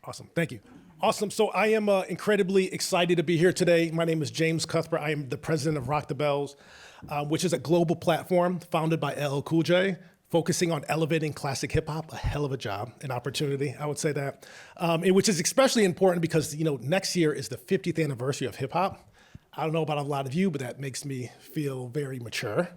Awesome. Thank you. Awesome. So I am incredibly excited to be here today. My name is James Cuthbert. I am the president of Rock the Bells, which is a global platform founded by LL Cool J, focusing on elevating classic hip hop. A hell of a job, an opportunity, I would say that, and which is especially important because next year is the 50th anniversary of hip hop. I don't know about a lot of you, but that makes me feel very mature.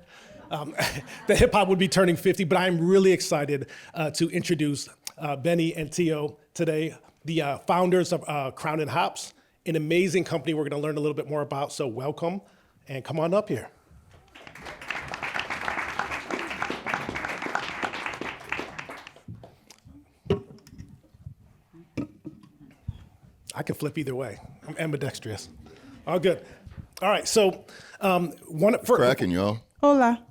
The hip hop would be turning 50, but I'm really excited to introduce Beny and Tio today, the founders of Crown and Hops, an amazing company we're going to learn a little bit more about. So welcome, and come on up here. I can flip either way. I'm ambidextrous. All good. All right, so cracking, y'all. Hola.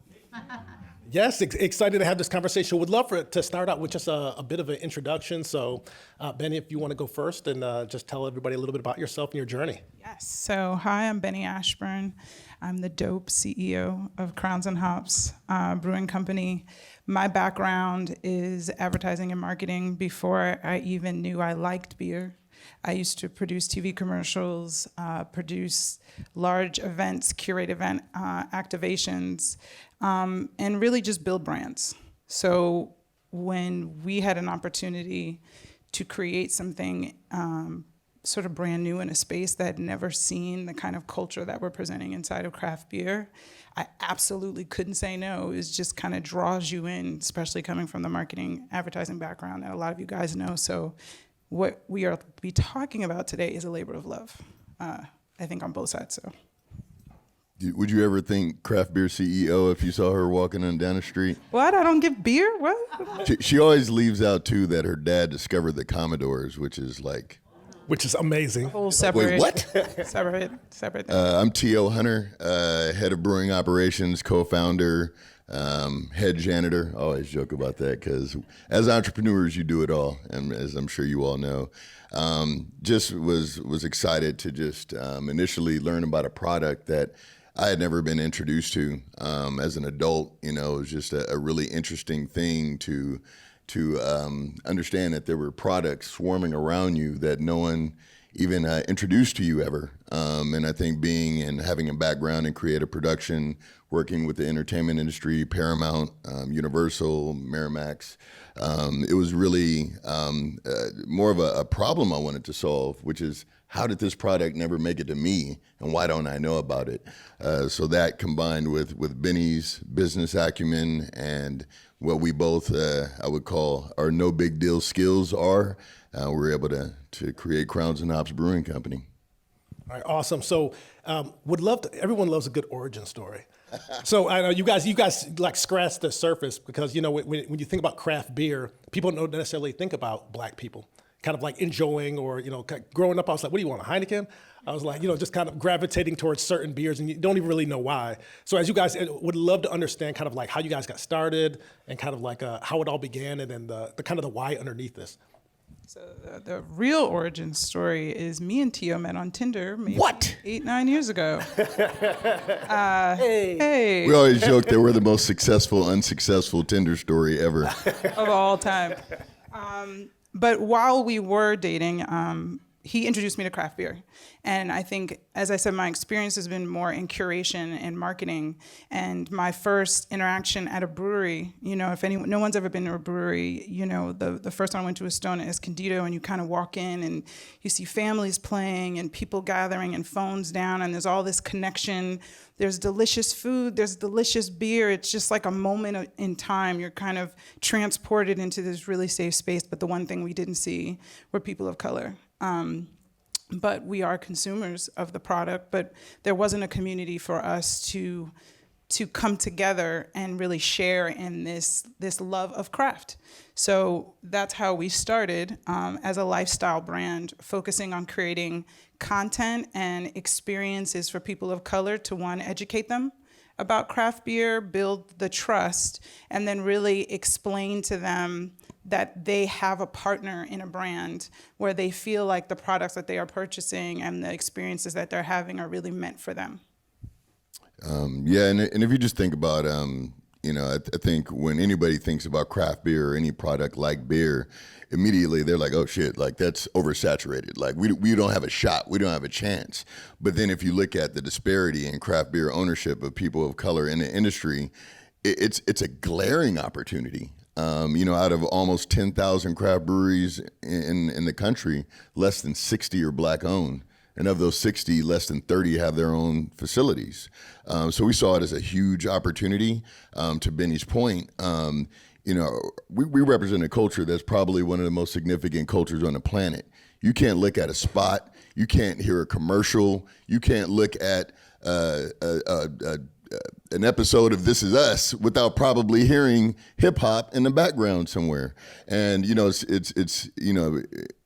Yes, excited to have this conversation. Would love to start out with just a bit of an introduction. So, Beny, if you want to go first and just tell everybody a little bit about yourself and your journey. Yes. So, hi, I'm Beny Ashburn. I'm the dope CEO of Crowns and Hops Brewing Company. My background is advertising and marketing. Before I even knew I liked beer, I used to produce TV commercials, produce large events, curate event activations, and really just build brands. So when we had an opportunity to create something sort of brand new in a space that had never seen the kind of culture that we're presenting inside of craft beer, I absolutely couldn't say no. It just kind of draws you in, especially coming from the marketing advertising background that a lot of you guys know. So what we are be talking about today is a labor of love, I think on both sides. So, Would you ever think craft beer CEO if you saw her walking on down the street? What? I don't give beer? What? She always leaves out too that her dad discovered the Commodores, which is amazing. Whole separate. Wait, what? separate thing. I'm T.O. Hunter, head of brewing operations, co-founder, head janitor. I always joke about that because as entrepreneurs, you do it all, and as I'm sure you all know. Just was excited to just initially learn about a product that I had never been introduced to as an adult. It was just a really interesting thing to understand that there were products swarming around you that no one even introduced to you ever. And I think being and having a background in creative production, working with the entertainment industry, Paramount, Universal, Miramax, it was really more of a problem I wanted to solve, which is how did this product never make it to me, and why don't I know about it? So that combined with Beny's business acumen and what we both, I would call our no big deal skills are, we were able to create Crowns and Hops Brewing Company. All right, awesome. So everyone loves a good origin story. So I know you guys like scratch the surface because, when you think about craft beer, people don't necessarily think about Black people kind of like enjoying or, growing up, I was like, what do you want, a Heineken? I was like, just kind of gravitating towards certain beers and you don't even really know why. So as you guys would love to understand kind of like how you guys got started and kind of like how it all began and then the kind of the why underneath this. So the real origin story is me and Tio met on Tinder maybe What? 8-9 years ago. Hey. Hey. We always joke that we're the most successful, unsuccessful Tinder story ever. Of all time. But while we were dating, he introduced me to craft beer. And I think, as I said, my experience has been more in curation and marketing. And my first interaction at a brewery, if no one's ever been to a brewery, the first time I went to Estona Escondido, and you kind of walk in and you see families playing and people gathering and phones down, and there's all this connection. There's delicious food, there's delicious beer. It's just like a moment in time. You're kind of transported into this really safe space. But the one thing we didn't see were people of color. But we are consumers of the product, but there wasn't a community for us to come together and really share in this love of craft. So that's how we started as a lifestyle brand, focusing on creating content and experiences for people of color to, one, educate them about craft beer, build the trust, and then really explain to them that they have a partner in a brand where they feel like the products that they are purchasing and the experiences that they're having are really meant for them. And if you just think about, I think when anybody thinks about craft beer or any product like beer, immediately they're like, oh shit, like that's oversaturated. Like we don't have a shot. We don't have a chance. But then if you look at the disparity in craft beer ownership of people of color in the industry, it's a glaring opportunity. Out of almost 10,000 craft breweries in the country, less than 60 are black owned. And of those 60, less than 30 have their own facilities. So we saw it as a huge opportunity. To Beny's point, we represent a culture that's probably one of the most significant cultures on the planet. You can't look at a spot, you can't hear a commercial, you can't look at an episode of This Is Us without probably hearing hip hop in the background somewhere. And it's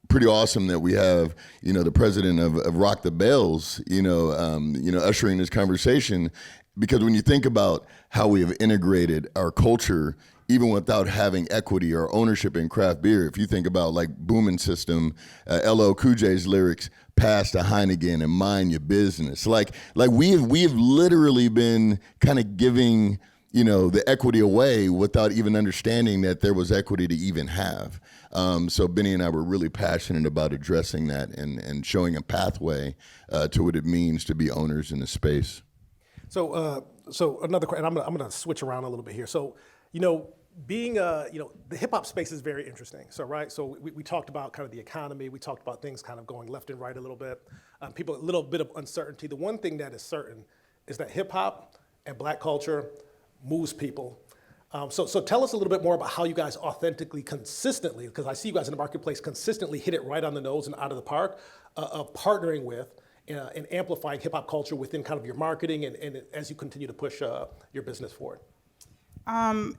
pretty awesome that we have the president of Rock the Bells ushering this conversation, because when you think about how we have integrated our culture even without having equity or ownership in craft beer, if you think about like Boomin' System, LL Cool J's lyrics, pass to Heineken and mind your business. Like we've literally been kind of giving the equity away without even understanding that there was equity to even have. So Beny and I were really passionate about addressing that and showing a pathway to what it means to be owners in the space. So another question. I'm gonna switch around a little bit here. So being the hip hop space is very interesting. So we talked about kind of the economy. We talked about things kind of going left and right a little bit. People a little bit of uncertainty. The one thing that is certain is that hip hop and black culture moves people. So tell us a little bit more about how you guys authentically, consistently, because I see you guys in the marketplace consistently hit it right on the nose and out of the park, of partnering with and amplifying hip hop culture within kind of your marketing and as you continue to push your business forward.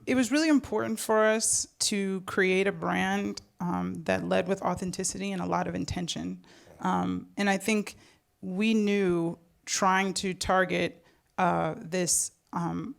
It was really important for us to create a brand that led with authenticity and a lot of intention. And I think we knew trying to target this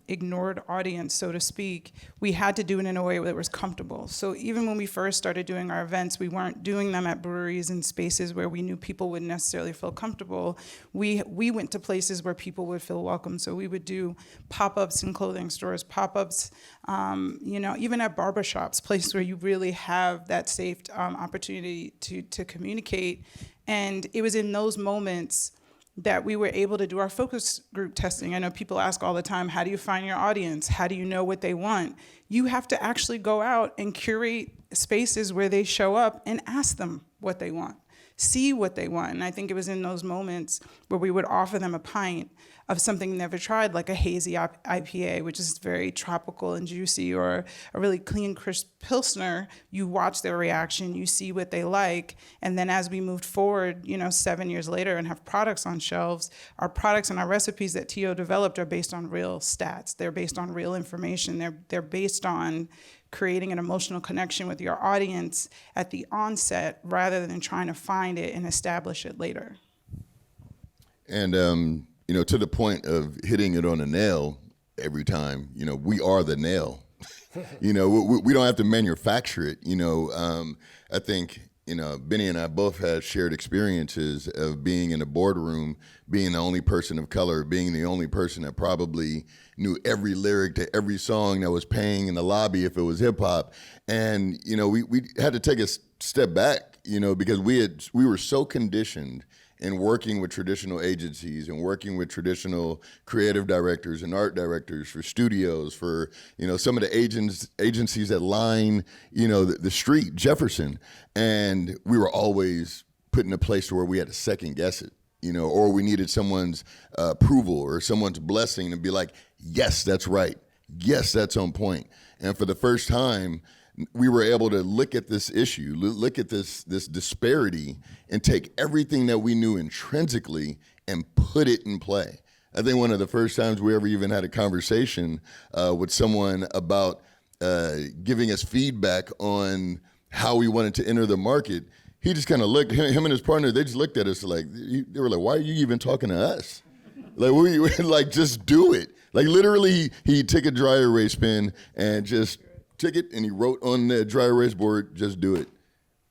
ignored audience, so to speak, we had to do it in a way that was comfortable. So even when we first started doing our events, we weren't doing them at breweries and spaces where we knew people wouldn't necessarily feel comfortable. We went to places where people would feel welcome. So we would do pop-ups in clothing stores, pop-ups, even at barbershops, places where you really have that safe opportunity to communicate. And it was in those moments that we were able to do our focus group testing. I know people ask all the time, how do you find your audience? How do you know what they want? You have to actually go out and curate spaces where they show up and ask them what they want, see what they want. And I think it was in those moments where we would offer them a pint of something never tried, like a hazy IPA, which is very tropical and juicy, or a really clean, crisp Pilsner. You watch their reaction, you see what they like, and then as we moved forward, 7 years later and have products on shelves, our products and our recipes that TO developed are based on real stats. They're based on real information. They're based on creating an emotional connection with your audience at the onset rather than trying to find it and establish it later. And to the point of hitting it on a nail every time, we are the nail. We don't have to manufacture it. I think, Beny and I both had shared experiences of being in a boardroom, being the only person of color, being the only person that probably knew every lyric to every song that was playing in the lobby if it was hip hop. And, we had to take a step back, because we were so conditioned in working with traditional agencies and working with traditional creative directors and art directors for studios, for some of the agencies that line the street, Jefferson, and we were always put in a place to where we had to second guess it, or we needed someone's approval or someone's blessing to be like, yes, that's right, yes, that's on point. And for the first time, we were able to look at this issue, look at this disparity, and take everything that we knew intrinsically and put it in play. I think one of the first times we ever even had a conversation with someone about giving us feedback on how we wanted to enter the market, he just kind of looked, him and his partner, they just looked at us like, they were like, why are you even talking to us? Like, just do it. Like, literally, he took a dry erase pen and just took it, and he wrote on the dry erase board, just do it.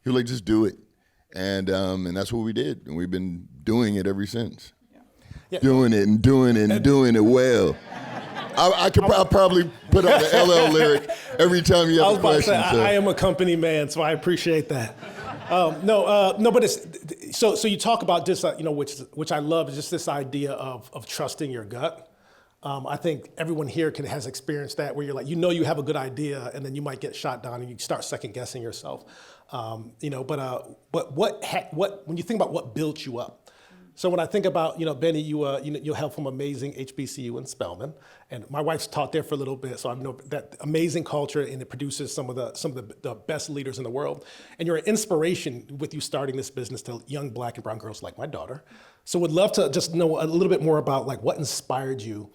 He was like, just do it. And that's what we did. And we've been doing it ever since. Yeah. Doing it and doing it and doing it well. I'll probably put on the LL lyric every time you I have was a about to question. say, I am a company man, so I appreciate that. No, but it's so you talk about this, which I love, is just this idea of trusting your gut. I think everyone here has experienced that, where you're like, you have a good idea, and then you might get shot down, and you start second guessing yourself. But when you think about what built you up. So when I think about, Beny, you hail from amazing HBCU in Spelman, and my wife's taught there for a little bit, so I know that amazing culture, and it produces some of the best leaders in the world. And you're an inspiration with you starting this business to young Black and brown girls like my daughter. So would love to just know a little bit more about like what inspired you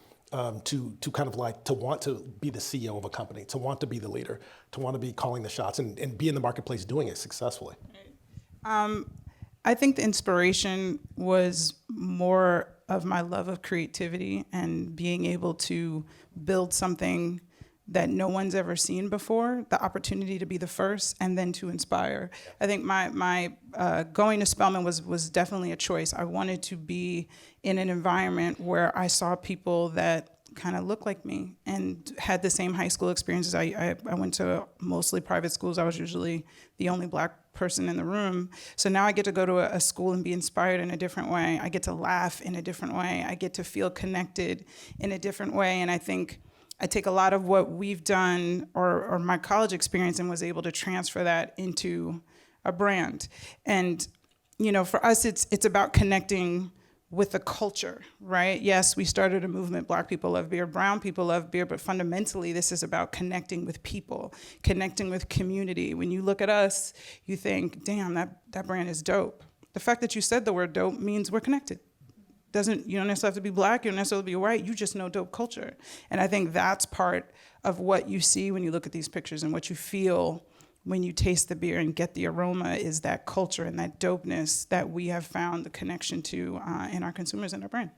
to kind of like to want to be the CEO of a company, to want to be the leader, to want to be calling the shots and be in the marketplace doing it successfully. I think the inspiration was more of my love of creativity and being able to build something that no one's ever seen before, the opportunity to be the first and then to inspire. I think my going to Spelman was definitely a choice. I wanted to be in an environment where I saw people that kind of looked like me and had the same high school experiences. I went to mostly private schools. I was usually the only Black person in the room. So now I get to go to a school and be inspired in a different way. I get to laugh in a different way. I get to feel connected in a different way. And I think I take a lot of what we've done or my college experience and was able to transfer that into a brand. And, for us, it's about connecting with the culture, right? Yes, we started a movement, Black people love beer, brown people love beer, but fundamentally this is about connecting with people, connecting with community. When you look at us, you think, damn, that brand is dope. The fact that you said the word dope means we're connected. You don't necessarily have to be Black, you don't necessarily be white, you just know dope culture. And I think that's part of what you see when you look at these pictures and what you feel when you taste the beer and get the aroma is that culture and that dopeness that we have found the connection to in our consumers and our brand.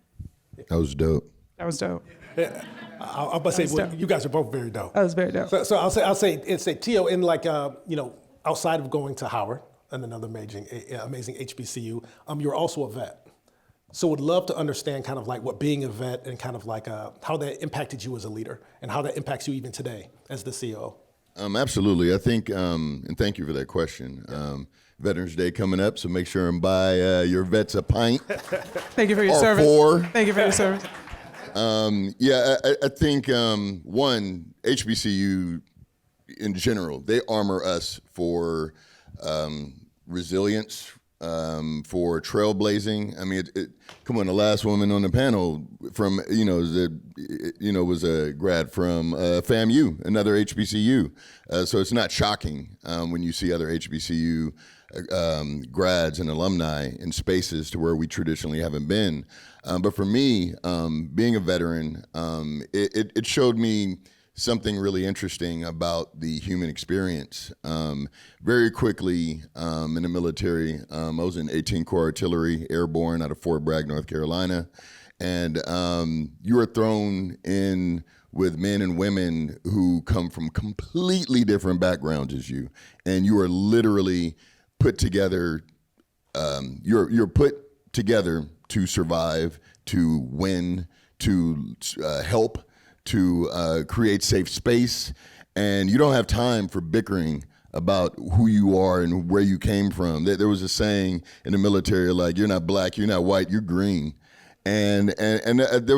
That was dope. That was dope. Yeah, I'm about to say, you guys are both very dope. That was very dope. So I'll say, Tio, in like, outside of going to Howard and another amazing HBCU, you're also a vet. So would love to understand kind of like what being a vet and kind of like how that impacted you as a leader and how that impacts you even today as the CEO. Absolutely. I think, and thank you for that question. Veterans Day coming up, so make sure and buy your vets a pint. Thank you for your or service. 4. Thank you for your service. I think, one, HBCU in general, they armor us for resilience, for trailblazing. I mean, come on, the last woman on the panel from, was a grad from FAMU, another HBCU. So it's not shocking when you see other HBCU grads and alumni in spaces to where we traditionally haven't been. But for me, being a veteran, it showed me something really interesting about the human experience. Very quickly in the military, I was in 18 Corps Artillery, airborne out of Fort Bragg, North Carolina. And you are thrown in with men and women who come from completely different backgrounds as you. And you are literally put together, you're put together to survive, to win, to help, to create safe space, and you don't have time for bickering about who you are and where you came from. There was a saying in the military, like, you're not Black, you're not white, you're green. And it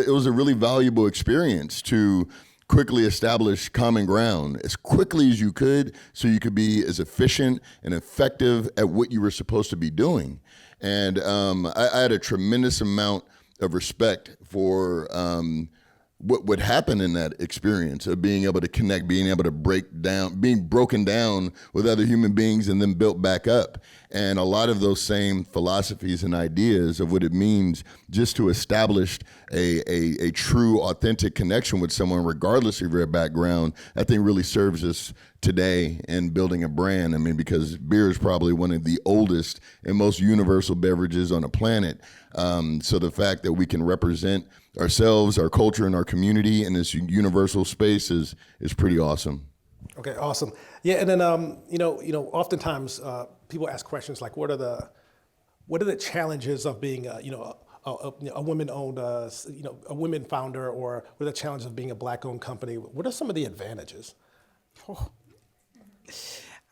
was a really valuable experience to quickly establish common ground as quickly as you could so you could be as efficient and effective at what you were supposed to be doing. And I had a tremendous amount of respect for what would happen in that experience of being able to connect, being able to being broken down with other human beings and then built back up. And a lot of those same philosophies and ideas of what it means just to establish a true, authentic connection with someone, regardless of their background, I think really serves us today in building a brand. I mean, because beer is probably one of the oldest and most universal beverages on the planet. So the fact that we can represent ourselves, our culture, and our community in this universal space is pretty awesome. Okay, awesome. Yeah, and then oftentimes people ask questions like, what are the challenges of being a a women-owned, a women founder, or with the challenge of being a Black-owned company? What are some of the advantages?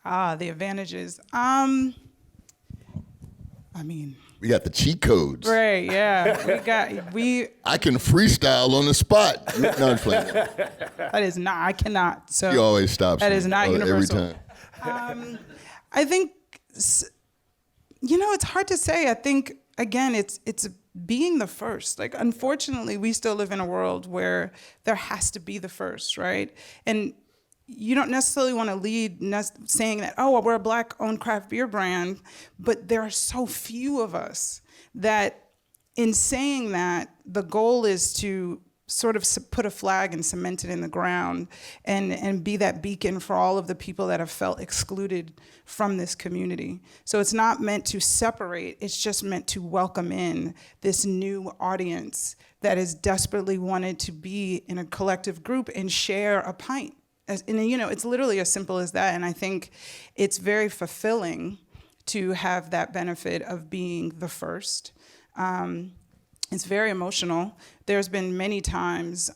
The advantages. I mean, We got the cheat codes. right, yeah. I can freestyle on the spot. No, I'm just playing. That is not, I cannot. So He always stops that me. is not universal. Every time. I think, it's hard to say. I think, again, it's being the first. Like, unfortunately, we still live in a world where there has to be the first, right? And you don't necessarily want to lead saying that, oh, well, we're a Black-owned craft beer brand, but there are so few of us that in saying that, the goal is to sort of put a flag and cement it in the ground and be that beacon for all of the people that have felt excluded from this community. So it's not meant to separate, it's just meant to welcome in this new audience that is desperately wanted to be in a collective group and share a pint. It's literally as simple as that. And I think it's very fulfilling to have that benefit of being the first. It's very emotional. There's been many times,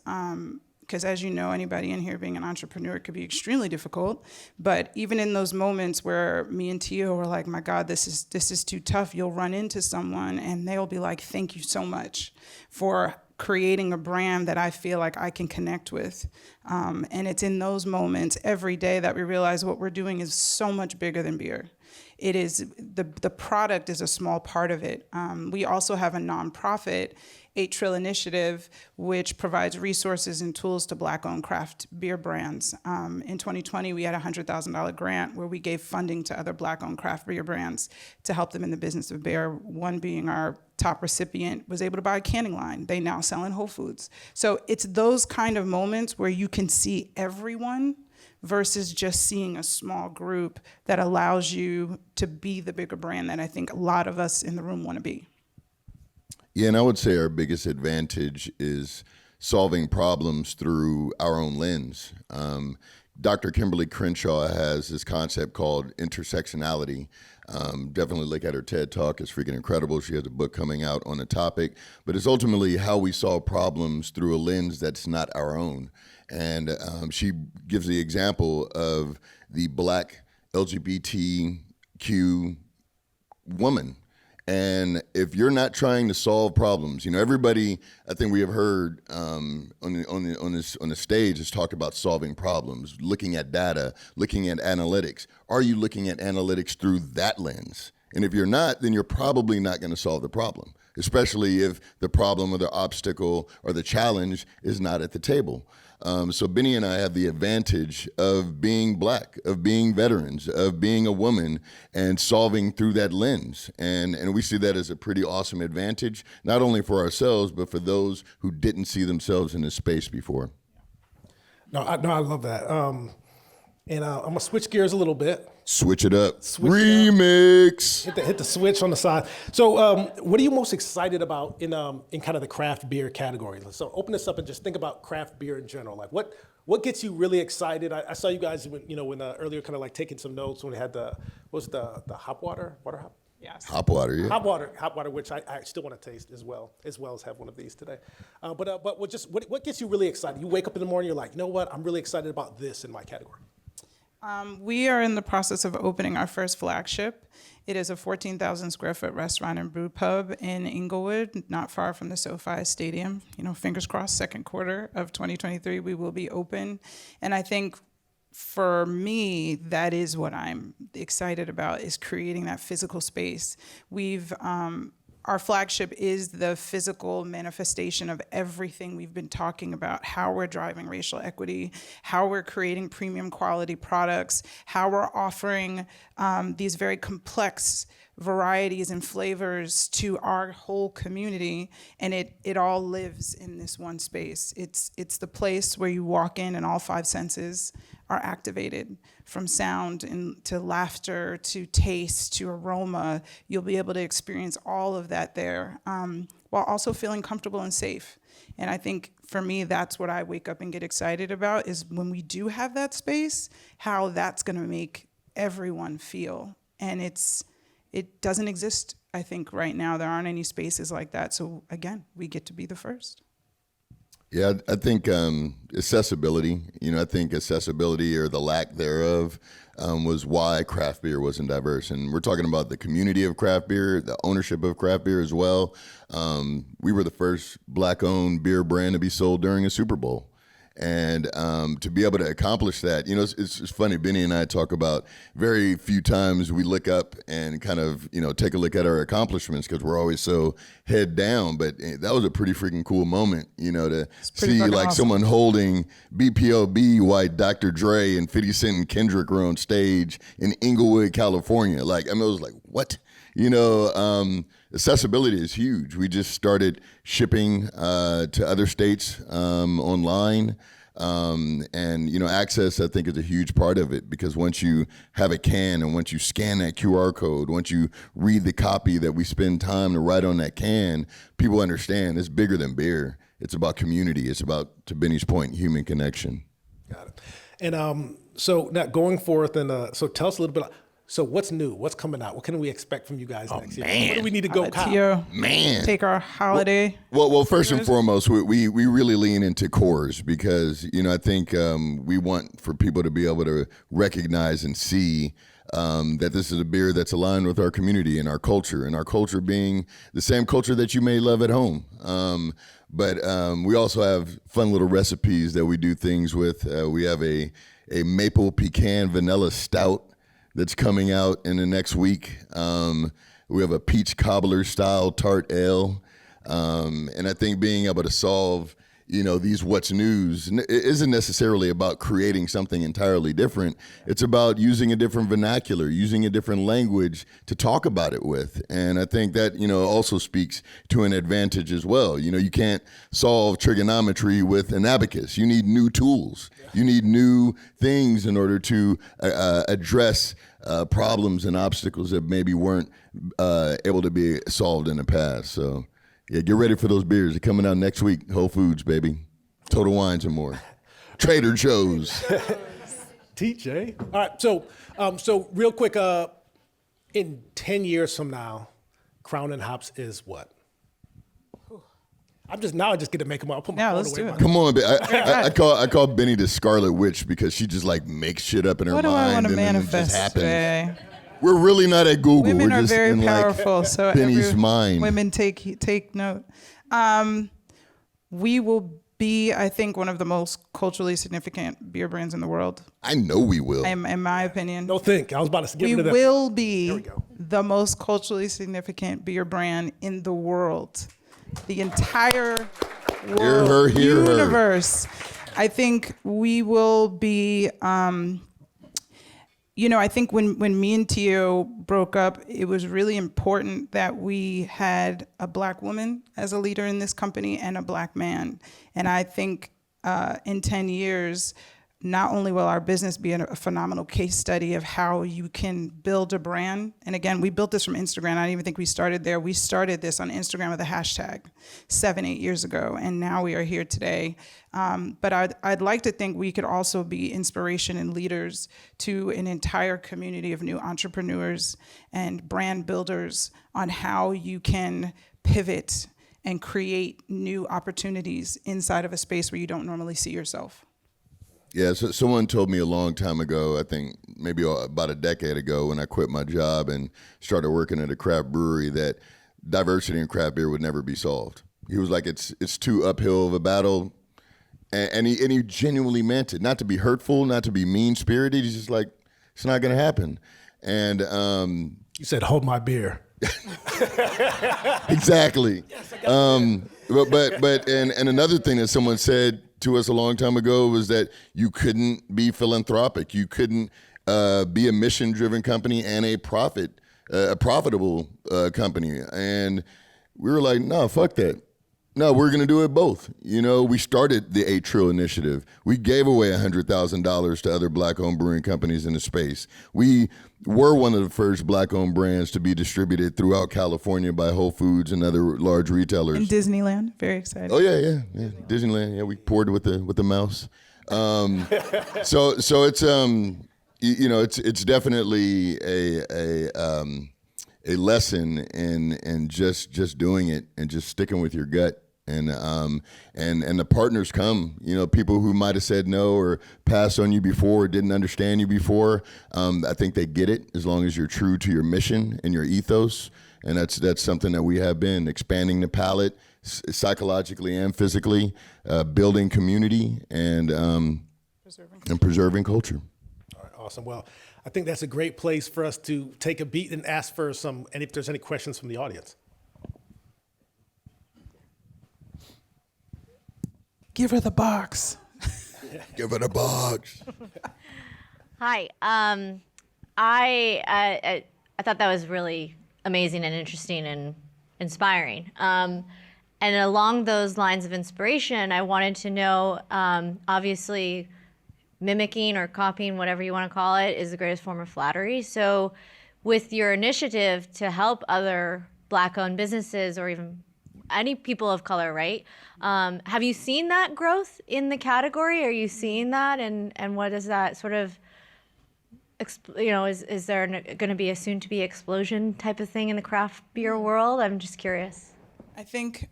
because as you know, anybody in here being an entrepreneur could be extremely difficult. But even in those moments where me and Tio were like, my God, this is too tough, you'll run into someone and they'll be like, thank you so much for creating a brand that I feel like I can connect with. And it's in those moments every day that we realize what we're doing is so much bigger than beer. It is, the product is a small part of it. We also have a nonprofit, 8 Trill Initiative, which provides resources and tools to Black-owned craft beer brands. In 2020, we had a $100,000 grant where we gave funding to other Black-owned craft beer brands to help them in the business of beer. One being our top recipient was able to buy a canning line. They now sell in Whole Foods. So it's those kind of moments where you can see everyone versus just seeing a small group that allows you to be the bigger brand that I think a lot of us in the room want to be. Yeah, and I would say our biggest advantage is solving problems through our own lens. Dr. Kimberly Crenshaw has this concept called intersectionality. Definitely look at her TED Talk. It's freaking incredible. She has a book coming out on the topic, but it's ultimately how we solve problems through a lens that's not our own. And she gives the example of the Black LGBTQ woman. And if you're not trying to solve problems, everybody, I think we have heard on the stage has talked about solving problems, looking at data, looking at analytics. Are you looking at analytics through that lens? And if you're not, then you're probably not going to solve the problem, especially if the problem or the obstacle or the challenge is not at the table. So Beny and I have the advantage of being Black, of being veterans, of being a woman, and solving through that lens. And we see that as a pretty awesome advantage, not only for ourselves, but for those who didn't see themselves in this space before. No, I love that. And I'm gonna switch gears a little bit. Switch it up. Remix. Hit the switch on the side. So, what are you most excited about in kind of the craft beer category? So, open this up and just think about craft beer in general. Like, what gets you really excited? I saw you guys when earlier, kind of like taking some notes when we had the hop water hop. Yes. Hop water, yeah. Hop water, which I still want to taste as well as have one of these today. But what gets you really excited? You wake up in the morning, you're like, you know what? I'm really excited about this in my category. We are in the process of opening our first flagship. It is a 14,000 square foot restaurant and brew pub in Inglewood, not far from the SoFi Stadium. Fingers crossed, second quarter of 2023, we will be open. And I think for me, that is what I'm excited about, is creating that physical space. Our flagship is the physical manifestation of everything we've been talking about, how we're driving racial equity, how we're creating premium quality products, how we're offering these very complex varieties and flavors to our whole community, and it all lives in this one space. It's the place where you walk in and all 5 senses are activated, from sound to laughter to taste to aroma. You'll be able to experience all of that there, while also feeling comfortable and safe. And I think for me, that's what I wake up and get excited about, is when we do have that space, how that's going to make everyone feel. And it doesn't exist I think right now there aren't any spaces like that. So again, we get to be the first. Yeah, I think accessibility, I think accessibility or the lack thereof was why craft beer wasn't diverse. And we're talking about the community of craft beer, the ownership of craft beer as well. We were the first Black-owned beer brand to be sold during a Super Bowl. And to be able to accomplish that, it's funny. Beny and I talk about very few times we look up and kind of, take a look at our accomplishments because we're always so head down. But that was a pretty freaking cool moment, to see like awesome. someone holding BPOB while Dr. Dre and 50 Cent and Kendrick were on stage in Inglewood, California. Like, I was like, what? Accessibility is huge. We just started shipping to other states online. Access, I think, is a huge part of it because once you have a can and once you scan that QR code, once you read the copy that we spend time to write on that can, people understand it's bigger than beer. It's about community. It's about, to Benny's point, human connection. Got it. And so now going forth, and so tell us a little bit. So what's new? What's coming out? What can we expect from you guys next year? What do we need to go? Take our holiday. Well, first and foremost, we really lean into cores because I think we want for people to be able to recognize and see that this is a beer that's aligned with our community and our culture being the same culture that you may love at home. But we also have fun little recipes that we do things with. We have a maple pecan vanilla stout that's coming out in the next week. We have a peach cobbler style tart ale. And I think being able to solve, these what's news isn't necessarily about creating something entirely different. It's about using a different vernacular, using a different language to talk about it with. And I think that, also speaks to an advantage as well. You can't solve trigonometry with an abacus. You need new tools. You need new things in order to address problems and obstacles that maybe weren't able to be solved in the past. So, yeah, get ready for those beers. They're coming out next week. Whole Foods, baby. Total Wines and more. Trader Joe's. TJ. All right. So real quick, in 10 years from now, Crown and Hops is what? I just get to make them up. I'll put my phone let's away. do it. Come on, I call Beny the Scarlet Witch because she just like makes shit up in her What do I mind want to and then it just manifest happens. today? We're really not at Google. Women We're are just very in powerful, like so Benny's mind. women take note. We will be, I think, one of the most culturally significant beer brands in the world. I know we will. In my opinion. No think. I was about to give We it a will There we be go. the most culturally significant beer brand in the world. The entire world, hear her. universe. I think we will be, I think when me and Tio broke up, it was really important that we had a Black woman as a leader in this company and a Black man. And I think in 10 years, not only will our business be a phenomenal case study of how you can build a brand. And again, we built this from Instagram. I don't even think we started there. We started this on Instagram with a hashtag 7-8 years ago. And now we are here today. But I'd like to think we could also be inspiration and leaders to an entire community of new entrepreneurs and brand builders on how you can pivot and create new opportunities inside of a space where you don't normally see yourself. Yeah, so someone told me a long time ago, I think maybe about a decade ago when I quit my job and started working at a craft brewery, that diversity in craft beer would never be solved. He was like, it's too uphill of a battle. And he genuinely meant it, not to be hurtful, not to be mean-spirited. He's just like, it's not going to happen. And You said, hold my beer. exactly. But another thing that someone said to us a long time ago was that you couldn't be philanthropic. You couldn't be a mission-driven company and a profitable company. And we were like, no, fuck that. No, we're going to do it both. We started the 8 Trill Initiative. We gave away $100,000 to other Black-owned brewing companies in the space. We were one of the first Black-owned brands to be distributed throughout California by Whole Foods and other large retailers. In Disneyland, very excited. Oh yeah. Disneyland. Yeah, we poured with the mouse. So it's it's definitely a lesson in just doing it and just sticking with your gut. And the partners come, people who might have said no or passed on you before, didn't understand you before. I think they get it as long as you're true to your mission and your ethos. And that's something that we have been expanding the palette psychologically and physically, building community and preserving culture. All right, awesome. Well, I think that's a great place for us to take a beat and ask for and if there's any questions from the audience. Give her the box. Give her the box. Hi. I thought that was really amazing and interesting and inspiring. And along those lines of inspiration, I wanted to know, obviously, mimicking or copying, whatever you want to call it, is the greatest form of flattery. So with your initiative to help other Black-owned businesses or even any people of color, right? Have you seen that growth in the category? Are you seeing that? And what is that sort of, is there going to be a soon-to-be explosion type of thing in the craft beer world? I'm just curious. I think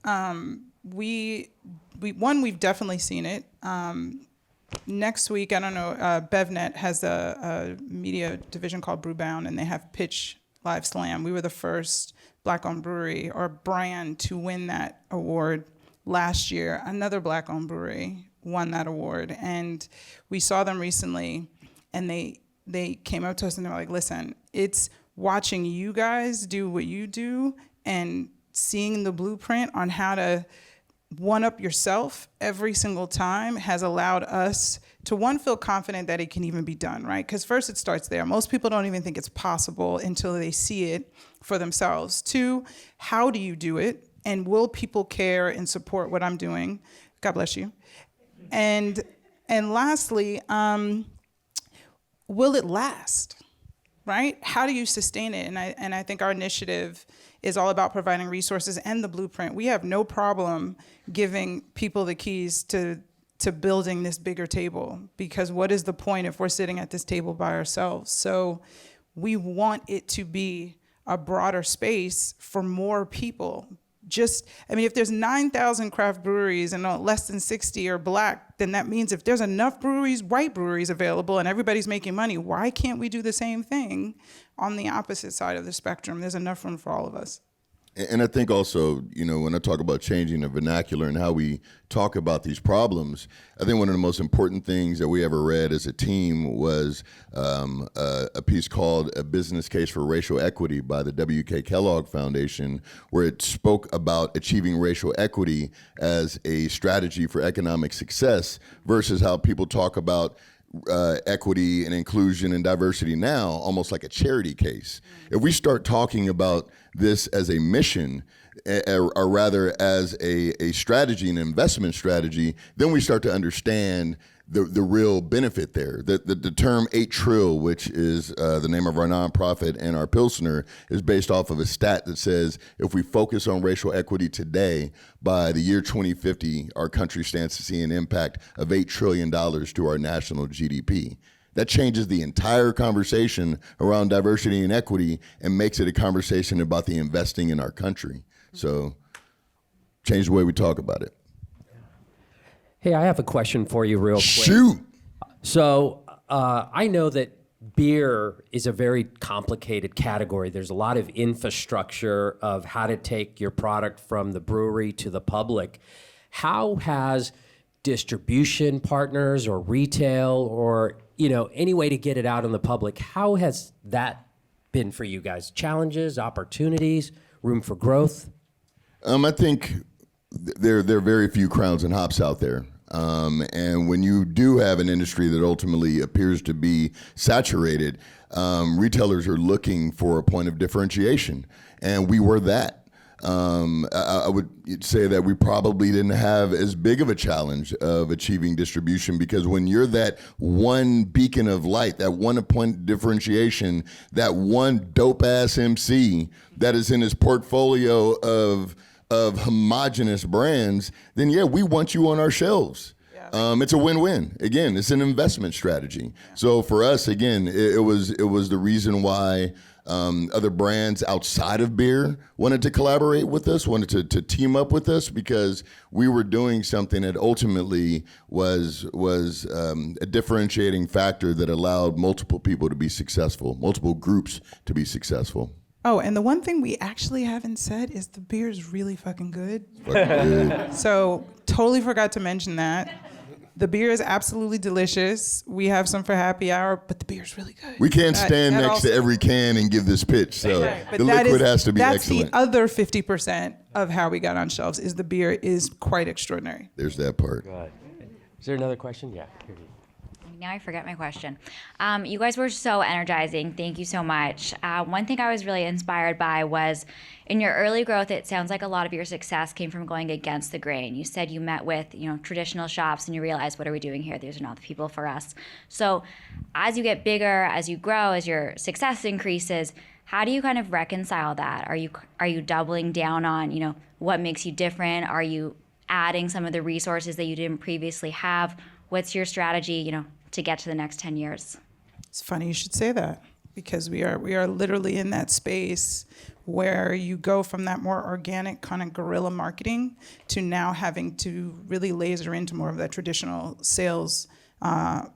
we've definitely seen it. Next week, I don't know, BevNet has a media division called Brewbound, and they have Pitch Live Slam. We were the first Black-owned brewery or brand to win that award last year. Another Black-owned brewery won that award, and we saw them recently, and they came up to us and they were like, listen, it's watching you guys do what you do and seeing the blueprint on how to one-up yourself every single time has allowed us to, one, feel confident that it can even be done, right? Because first, it starts there. Most people don't even think it's possible until they see it for themselves. Two, how do you do it? And will people care and support what I'm doing? God bless you. And lastly, will it last, right? How do you sustain it? And I think our initiative is all about providing resources and the blueprint. We have no problem giving people the keys to building this bigger table, because what is the point if we're sitting at this table by ourselves? So we want it to be a broader space for more people. If there's 9,000 craft breweries and less than 60 are Black, then that means if there's enough white breweries available and everybody's making money, why can't we do the same thing on the opposite side of the spectrum? There's enough room for all of us. And I think also, when I talk about changing the vernacular and how we talk about these problems, I think one of the most important things that we ever read as a team was a piece called A Business Case for Racial Equity by the W.K. Kellogg Foundation, where it spoke about achieving racial equity as a strategy for economic success versus how people talk about equity and inclusion and diversity now, almost like a charity case. If we start talking about this as a mission, or rather as a strategy, an investment strategy, then we start to understand the real benefit there. The term 8 trill, which is the name of our nonprofit and our Pilsner, is based off of a stat that says if we focus on racial equity today, by the year 2050, our country stands to see an impact of $8 trillion to our national GDP. That changes the entire conversation around diversity and equity and makes it a conversation about the investing in our country. So change the way we talk about it. Hey, I have a question for you real quick. Shoot. So I know that beer is a very complicated category. There's a lot of infrastructure of how to take your product from the brewery to the public. How has distribution partners or retail or, any way to get it out in the public, how has that been for you guys? Challenges, opportunities, room for growth? I think there are very few crowns and hops out there. And when you do have an industry that ultimately appears to be saturated, retailers are looking for a point of differentiation. And we were that. I would say that we probably didn't have as big of a challenge of achieving distribution, because when you're that one beacon of light, that one point of differentiation, that one dope-ass MC that is in his portfolio of homogenous brands, then we want you on our shelves. It's a win-win. Again, it's an investment strategy. So for us, again, it was the reason why other brands outside of beer wanted to collaborate with us, wanted to team up with us, because we were doing something that ultimately was a differentiating factor that allowed multiple people to be successful, multiple groups to be successful. Oh, and the one thing we actually haven't said is the beer is really fucking good. Fucking good. So totally forgot to mention that. The beer is absolutely delicious. We have some for happy hour, but the beer is really good. We can't stand That next also- to every can and give this pitch, so But the that liquid is- has to be that's excellent. the other 50% of how we got on shelves is the beer is quite extraordinary. There's that part. Good. Is there another question? Yeah. Here you go. Now I forget my question. You guys were so energizing. Thank you so much. One thing I was really inspired by was in your early growth, it sounds like a lot of your success came from going against the grain. You said you met with, traditional shops and you realized, what are we doing here? These are not the people for us. So as you get bigger, as you grow, as your success increases, how do you kind of reconcile that? Are you doubling down on, what makes you different? Are you adding some of the resources that you didn't previously have? What's your strategy, to get to the next 10 years? It's funny you should say that, because we are literally in that space where you go from that more organic kind of guerrilla marketing to now having to really laser into more of that traditional sales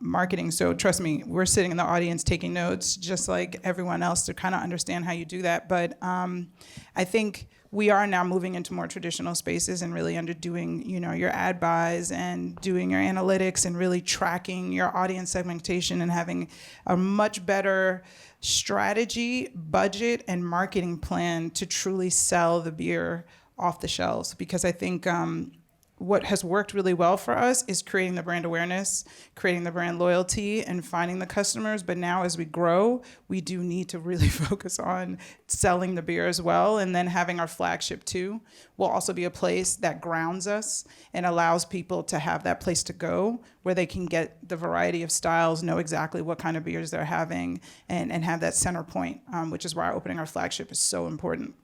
marketing. So trust me, we're sitting in the audience taking notes just like everyone else to kind of understand how you do that. But I think we are now moving into more traditional spaces and really doing your ad buys and doing your analytics and really tracking your audience segmentation and having a much better strategy, budget, and marketing plan to truly sell the beer off the shelves. Because I think what has worked really well for us is creating the brand awareness, creating the brand loyalty, and finding the customers. But now as we grow, we do need to really focus on selling the beer as well. And then having our flagship too will also be a place that grounds us and allows people to have that place to go where they can get the variety of styles, know exactly what kind of beers they're having, and have that center point, which is why opening our flagship is so important.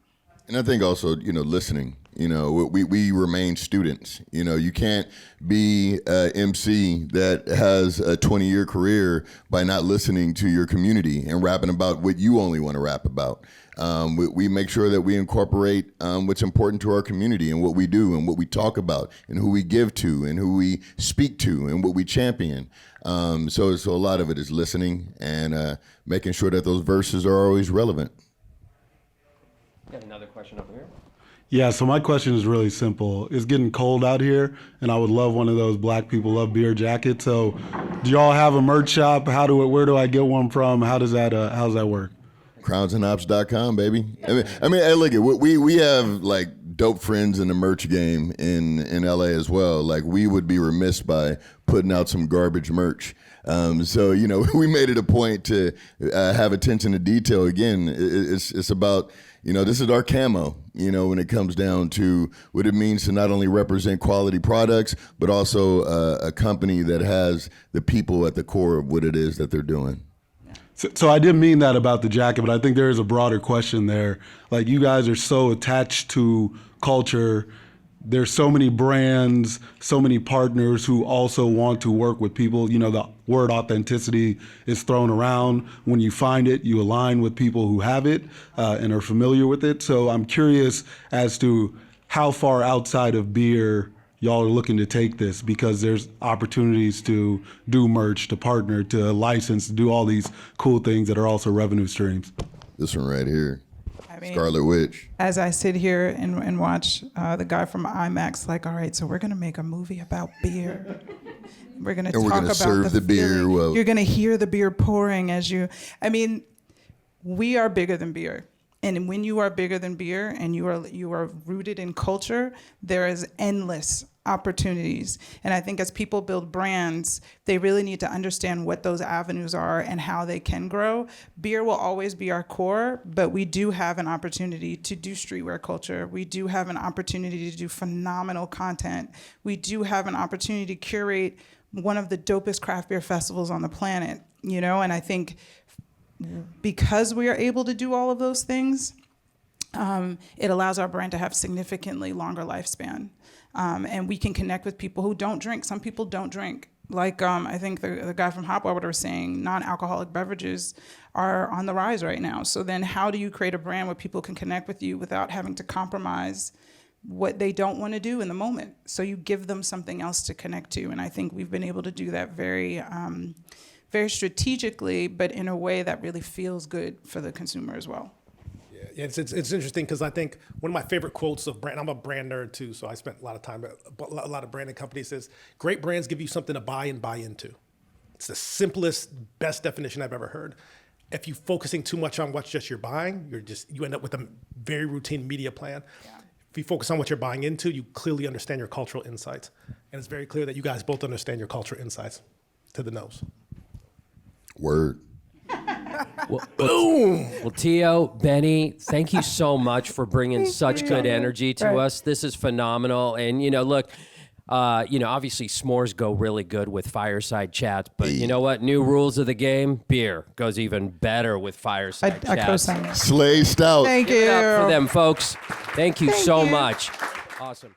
And I think also, listening. We remain students. You can't be a MC that has a 20-year career by not listening to your community and rapping about what you only want to rap about. We make sure that we incorporate what's important to our community and what we do and what we talk about and who we give to and who we speak to and what we champion. So a lot of it is listening and making sure that those verses are always relevant. Got another question over here. Yeah, so my question is really simple. It's getting cold out here, and I would love one of those Black People Love Beer jackets. So do y'all have a merch shop? Where do I get one from? How's that work? Crownsandhops.com, baby. I mean, hey, look, we have like dope friends in the merch game in LA as well. Like, we would be remiss by putting out some garbage merch. So we made it a point to have attention to detail. Again, it's about, this is our camo, when it comes down to what it means to not only represent quality products, but also a company that has the people at the core of what it is that they're doing. So I didn't mean that about the jacket, but I think there is a broader question there. Like, you guys are so attached to culture. There's so many brands, so many partners who also want to work with people. The word authenticity is thrown around. When you find it, you align with people who have it and are familiar with it. So I'm curious as to how far outside of beer y'all are looking to take this, because there's opportunities to do merch, to partner, to license, to do all these cool things that are also revenue streams. This one right here. Scarlet Witch. As I sit here and watch the guy from IMAX, like, all right, so we're gonna make a movie about beer. We're gonna talk about serve the beer. feeling. Well, you're gonna hear the beer pouring as you. We are bigger than beer, and when you are bigger than beer and you are rooted in culture, there is endless opportunities. And I think as people build brands, they really need to understand what those avenues are and how they can grow. Beer will always be our core, but we do have an opportunity to do streetwear culture. We do have an opportunity to do phenomenal content. We do have an opportunity to curate one of the dopest craft beer festivals on the planet, and I think because we are able to do all of those things, it allows our brand to have significantly longer lifespan. And we can connect with people who don't drink. Some people don't drink. Like I think the guy from Hop Water was saying, non-alcoholic beverages are on the rise right now. So then how do you create a brand where people can connect with you without having to compromise what they don't want to do in the moment? So you give them something else to connect to. And I think we've been able to do that very, very strategically, but in a way that really feels good for the consumer as well. Yeah, it's interesting because I think one of my favorite quotes of brand, I'm a brand nerd too, so I spent a lot of time at a lot of branding companies, is great brands give you something to buy and buy into. It's the simplest, best definition I've ever heard. If you're focusing too much on what's just you're buying, you end up with a very routine media plan. Yeah. If you focus on what you're buying into, you clearly understand your cultural insights. And it's very clear that you guys both understand your cultural insights to the nose. Word. Boom! Well, Tio, Beny, thank you so much for bringing such good energy to us. This is phenomenal. And, look, obviously s'mores go really good with fireside chats, but you know what? New rules of the game, beer goes even better with fireside I chats. co-sign that. Slay Stout. Thank Give it you. up for them, folks. Thank you so much. Awesome.